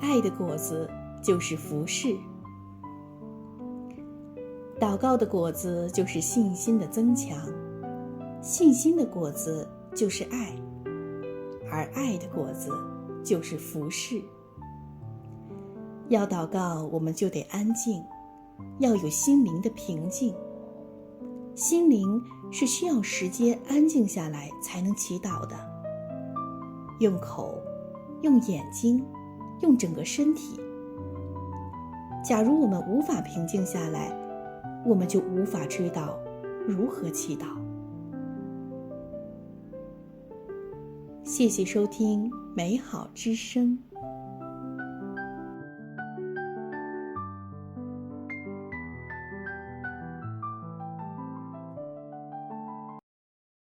爱的果子就是服侍。祷告的果子就是信心的增强，信心的果子就是爱，而爱的果子就是服侍。要祷告，我们就得安静，要有心灵的平静。心灵是需要时间安静下来才能祈祷的。用口，用眼睛，用整个身体。假如我们无法平静下来，我们就无法知道如何祈祷。谢谢收听美好之声。